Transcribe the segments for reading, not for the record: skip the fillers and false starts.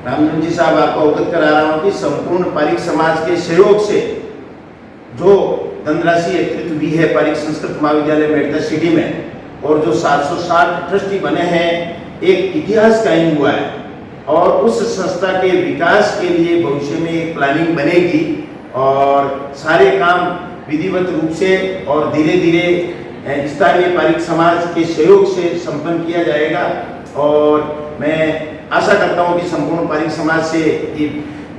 रामजन जी साहब, आपको अवगत करा रहा हूँ कि संपूर्ण पारिक समाज के सहयोग से जो धनराशि एकत्रित हुई है पारिक संस्कृत महाविद्यालय मेड़ता सिटी में, और जो 760 ट्रस्टी बने हैं, एक इतिहास कायम हुआ है। और उस संस्था के विकास के लिए भविष्य में एक प्लानिंग बनेगी और सारे काम विधिवत रूप से और धीरे धीरे स्थानीय पारिक समाज के सहयोग से संपन्न किया जाएगा। और मैं आशा करता हूं कि संपूर्ण पारिक समाज से कि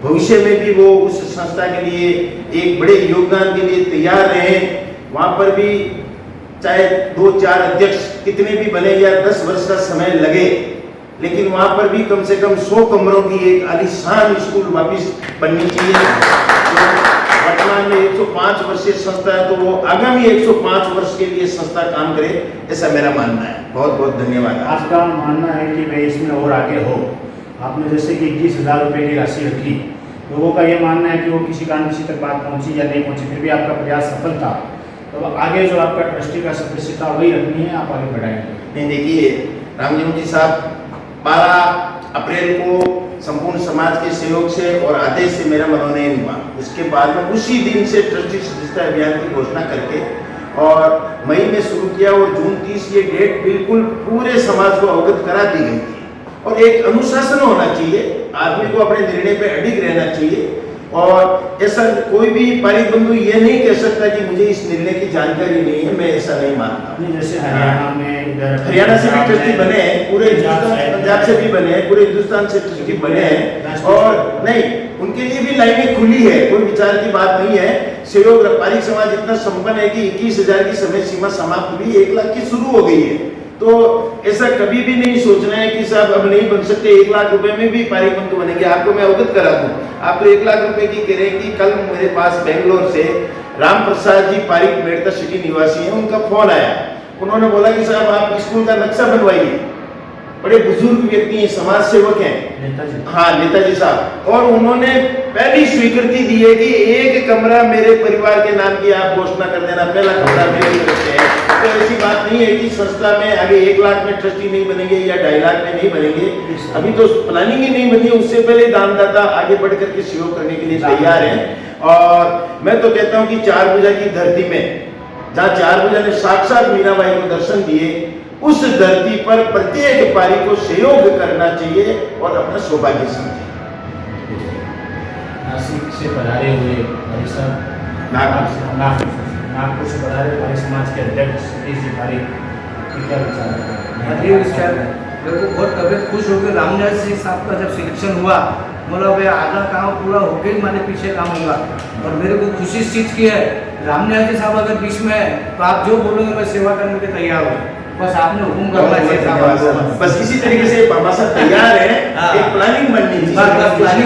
भविष्य में भी वो उस संस्था के लिए एक बड़े योगदान के लिए तैयार रहें। वहाँ पर भी चाहे 2-4 अध्यक्ष कितने भी बने या 10 वर्ष का समय लगे, लेकिन वहाँ पर भी कम से कम 100 कमरों की एक आलीशान स्कूल वापस बननी चाहिए। वर्तमान में 105 वर्षीय संस्था है, तो वो आगामी 105 वर्ष के लिए संस्था काम करे, ऐसा मेरा मानना है। बहुत बहुत धन्यवाद। आपका मानना है कि भाई इसमें और आगे हो। आपने जैसे कि 21,000 रुपये की राशि रखी, लोगों का ये मानना है कि वो किसी तक बात पहुंची या नहीं पहुंची, फिर भी आपका प्रयास सफल था, तो आगे जो आपका ट्रस्टी का सदस्यता वही रखनी है, आप आगे बढ़ाएंगे? नहीं, देखिए रामजन जी साहब, 12 अप्रैल को संपूर्ण समाज के सहयोग से और आदेश से मेरा मनोनयन हुआ। उसके बाद में उसी दिन से ट्रस्टी सदस्यता अभियान की घोषणा करके और मई में शुरू किया, और जून 30 ये डेट बिल्कुल पूरे समाज को अवगत करा दी गई थी। और एक अनुशासन होना चाहिए, आदमी को अपने निर्णय पे अडिग रहना चाहिए। और ऐसा कोई भी पारिक बंधु ये नहीं कह सकता कि मुझे इस निर्णय की जानकारी नहीं है, मैं ऐसा नहीं मानता। जैसे हरियाणा में, हरियाणा से भी ट्रस्टी बने हैं, पूरे हिंदुस्तान, पंजाब से भी बने हैं, पूरे हिंदुस्तान से ट्रस्टी बने हैं, और नहीं, उनके लिए भी लाइनें खुली है, कोई विचार की बात नहीं है। सहयोग पारिक समाज इतना संपन्न है कि 21,000 की समय सीमा समाप्त हुई, 1 लाख की शुरू हो गई है। तो ऐसा कभी भी नहीं सोचना है कि साहब अब नहीं बन सकते, 1 लाख रुपए में भी पारिक बंधु बनेंगे। आपको मैं अवगत करा दूं, आप तो 1 लाख रुपए की कह रहे हैं कि कल मेरे पास बेंगलोर से राम प्रसाद जी पारिक मेड़ता सिटी निवासी हैं, उनका फोन आया। उन्होंने बोला कि साहब आप स्कूल का नक्शा बनवाइए। बड़े बुजुर्ग व्यक्ति हैं, समाज सेवक हैं, हाँ नेताजी साहब, और उन्होंने पहली स्वीकृति दी है कि 1 कमरा मेरे परिवार के नाम की आप घोषणा कर देना, पहला कमरा मेरे तरफ से है। तो ऐसी बात नहीं है कि संस्था में आगे 1 लाख में ट्रस्टी नहीं बनेंगे या 2.5 लाख में नहीं बनेंगे, अभी तो प्लानिंग ही नहीं बनी है। उससे पहले दानदाता आगे बढ़ करके सहयोग करने के लिए तैयार हैं। और मैं तो कहता हूँ कि 4 भुजा की धरती में, जहाँ 4 भुजा ने साक्षात मीराबाई को दर्शन दिए, उस धरती पर प्रत्येक पारी को सहयोग करना चाहिए और अपना सौभाग्य समझे। नासिक से पधारे हुए नागपुर से पधारे पारिक समाज के अध्यक्ष सतीश जी पारिक, क्या विचार है? मेरे को बहुत तबियत खुश हो गई। रामनाथ सिंह साहब का जब सिलेक्शन हुआ, मतलब वे आधा काम पूरा होके ही माने पीछे काम होगा। और मेरे को खुशी इस चीज़ की है, रामनाथ जी साहब अगर बीच में है तो आप जो बोलोगे मैं सेवा करने के तैयार हूँ, बस आपने हुक्म करना चाहिए। बस इसी तरीके से बाबा साहब तैयार है, एक प्लानिंग बननी चाहिए।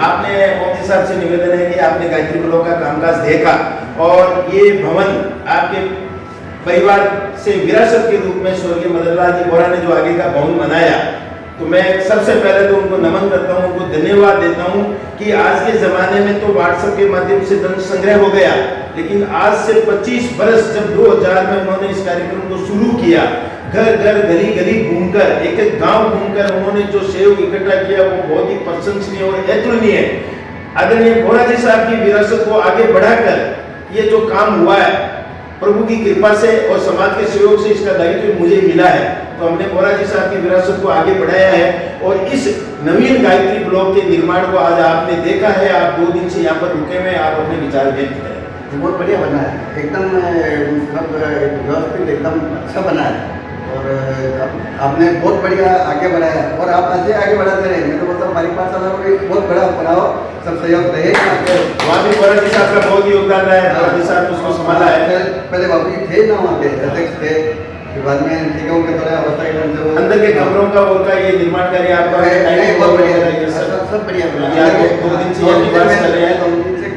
आपने मोदी साहब से निवेदन है कि आपने गायत्री ब्लॉक का कामकाज देखा, और ये भवन आपके परिवार से विरासत के रूप में स्वर्गीय मदनलाल जी बोरा ने जो आगे का भवन बनाया, तो मैं सबसे पहले तो उनको नमन करता हूँ, उनको धन्यवाद देता हूँ कि आज के ज़माने में तो व्हाट्सएप के माध्यम से धन संग्रह हो गया, लेकिन आज से 25 वर्ष जब 2000 में उन्होंने इस कार्यक्रम को शुरू किया, घर घर गली गली घूमकर, एक एक गांव घूमकर उन्होंने जो सहयोग इकट्ठा किया, वो बहुत ही प्रशंसनीय और अतुलनीय है। आदरणीय बोरा जी साहब की विरासत को आगे बढ़ाकर ये जो काम हुआ है, प्रभु की कृपा से और समाज के सहयोग से इसका दायित्व मुझे मिला है। तो हमने बोरा जी साहब की विरासत को आगे बढ़ाया है, और इस नवीन गायत्री ब्लॉक के निर्माण को आज आपने देखा है। आप 2 दिन से यहाँ पर रुके हुए, आप अपने विचार व्यक्त करें। बहुत बढ़िया बना है, एकदम मतलब व्यवस्थित, एकदम अच्छा बना है, और आपने बहुत बढ़िया आगे बढ़ाया, और आप ऐसे आगे बढ़ाते रहे। मैं तो बोलता हूँ हमारी पास बहुत बड़ा बनाओ, सब सहयोग रहेगा। वहाँ भी बोरा जी साहब का बहुत योगदान रहा है, बोरा जी साहब उसको संभाला है। पहले बाबू जी थे ना वहाँ पे, अध्यक्ष थे, फिर बाद में ठीक है, थोड़ा अवस्था के कारण से अंदर के कमरों का उनका ये निर्माण कार्य आपका बहुत बढ़िया, सब बढ़िया बना। 2 दिन से यहाँ निवास कर रहे हैं, 2 दिन से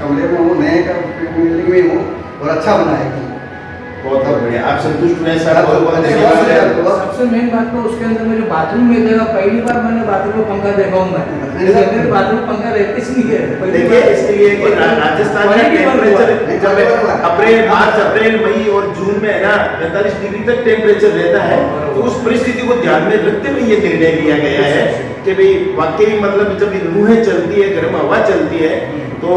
कमरे में हूँ, नए बिल्डिंग में हूँ, और अच्छा बना है। बहुत बढ़िया, आप संतुष्ट हुए सर? बहुत धन्यवाद। सबसे मेन बात तो उसके अंदर मेरे बाथरूम में देखा, पहली बार मैंने बाथरूम में पंखा देखा हूँ मैं। मेरे बात में पंखा रहते नहीं है। देखिए इसके लिए कि राजस्थान में टेम्परेचर जब अप्रैल मई और जून में है ना 45 डिग्री तक टेम्परेचर रहता है, तो उस परिस्थिति को ध्यान में रखते हुए ये निर्णय लिया गया है कि भाई वाकई मतलब जब लूहें चलती है, गर्म हवा चलती है, तो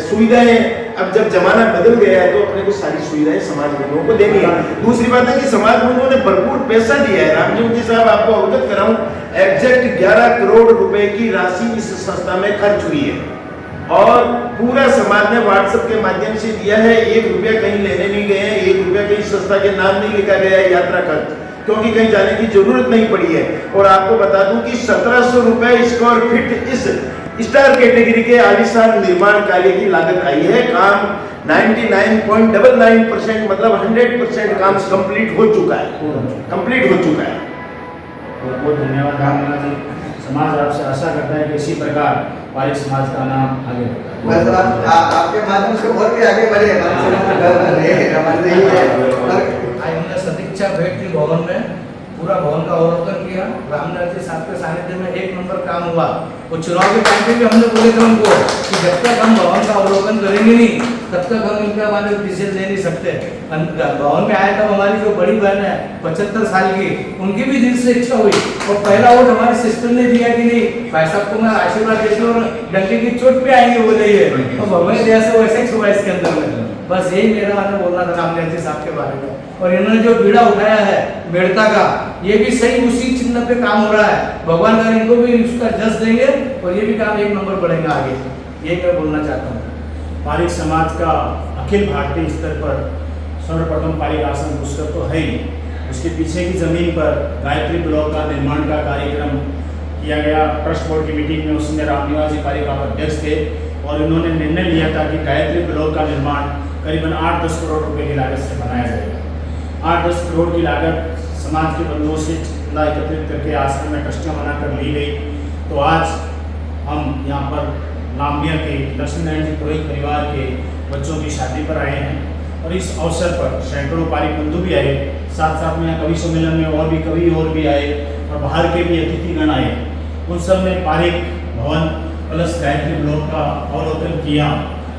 सुविधाएं अब जब जमाना बदल गया है तो अपने को सारी सुविधाएं समाज बंधुओं को देनी है। दूसरी बात है कि समाज बंधुओं ने भरपूर पैसा दिया है। रामजीव जी साहब आपको अवगत कराऊं, एग्जैक्ट 11 करोड़ रुपए की राशि इस संस्था में खर्च हुई है और पूरा समाज ने व्हाट्सएप के माध्यम से दिया है। 1 रुपया कहीं लेने नहीं गए हैं, 1 रुपया कहीं संस्था के नाम नहीं लिखा गया है यात्रा खर्च, क्योंकि कहीं जाने की जरूरत नहीं पड़ी है। और आपको बता दूं कि 1700 रुपए स्क्वायर फीट इस स्टार कैटेगरी के आलीशान निर्माण कार्य की लागत आई है। काम 99.99% मतलब 100% काम कंप्लीट हो चुका है, कंप्लीट हो चुका है। बहुत बहुत धन्यवाद रामलीला जी। समाज आपसे आशा करता है कि इसी प्रकार पारिक समाज का नाम आगे बढ़ता है। बस आपके माध्यम से और भी आगे बढ़े। आज हमने सदिच्छा भेंट की भवन में पूरा भवन का अवलोकन किया। रामनाथ जी साहब के सानिध्य में 1 नंबर काम हुआ। वो चुनाव के टाइम पे भी हमने बोले थे उनको कि जब तक हम भवन का अवलोकन करेंगे नहीं तब तक हम इनका हमारे डिसीजन ले नहीं सकते। भवन में आए तब हमारी जो बड़ी बहन है 75 साल की, उनकी भी दिल से इच्छा हुई और पहला वोट हमारे सिस्टर ने दिया कि नहीं भाई साहब को मैं आशीर्वाद देती हूँ और डंके की चोट पे आएंगे बोले ये, और भगवान दया से वैसे ही छुआ इसके अंदर में। बस यही मेरा मैंने बोलना था रामनाथ जी साहब के बारे में। और इन्होंने जो बीड़ा उठाया है मेड़ता का, ये भी सही उसी चिन्ह पे काम हो रहा है। भगवान का इनको भी उसका जस देंगे और ये भी काम 1 नंबर बढ़ेगा आगे, ये मैं बोलना चाहता हूँ। पारिक समाज का अखिल भारतीय स्तर पर सर्वप्रथम पारिक आश्रम पुस्तक तो है ही, उसके पीछे की जमीन पर गायत्री ब्लॉक का निर्माण का कार्यक्रम किया गया। ट्रस्ट बोर्ड की मीटिंग में उसमें रामनिवास जी पारिक आप अध्यक्ष थे और इन्होंने निर्णय लिया था कि गायत्री ब्लॉक का निर्माण करीबन 8-10 करोड़ रुपए की लागत से बनाया जाएगा। 8-10 करोड़ की लागत समाज के बंधुओं से चंदा एकत्रित करके आश्रम में ट्रस्टियाँ बनाकर ली गई। तो आज हम यहाँ पर लांबिया के लक्ष्मी नारायण जी पुरोहित परिवार के बच्चों की शादी पर आए हैं और इस अवसर पर सैकड़ों पारिक बंधु भी आए, साथ साथ में कवि सम्मेलन में और भी कवि और भी आए और बाहर के भी अतिथिगण आए। उन सब ने पारिक भवन प्लस गायत्री ब्लॉक का अवलोकन किया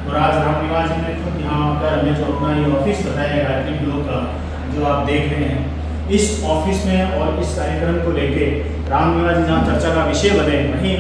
और आज रामनिवास जी ने खुद यहाँ आकर हमें जो अपना ये ऑफिस बताया गायत्री ब्लॉक का, जो आप देख रहे हैं, इस ऑफिस में और इस कार्यक्रम को लेके रामनिवास जी जहाँ चर्चा का विषय बने वहीं